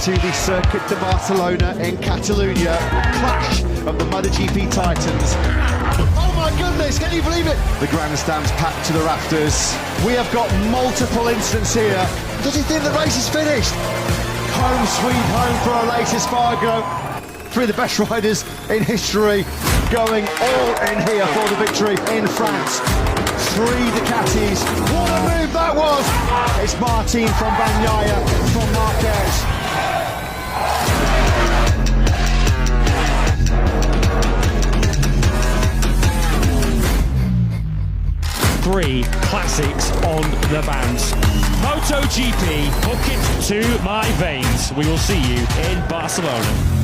to the Circuit de Barcelona in Catalonia. Clash of the MotoGP Titans. Oh my goodness, can you believe it? The grandstand's packed to the rafters. We have got multiple incidents here. Does he think the race is finished? Home sweet home for Aleix Espargaro. Three of the best riders in history going all in here for the victory in France. Three Ducatis. What a move that was! It's Martin from Bagnaia from Marquez. Three classics on the bounce. MotoGP, hook it to my veins. We will see you in Barcelona.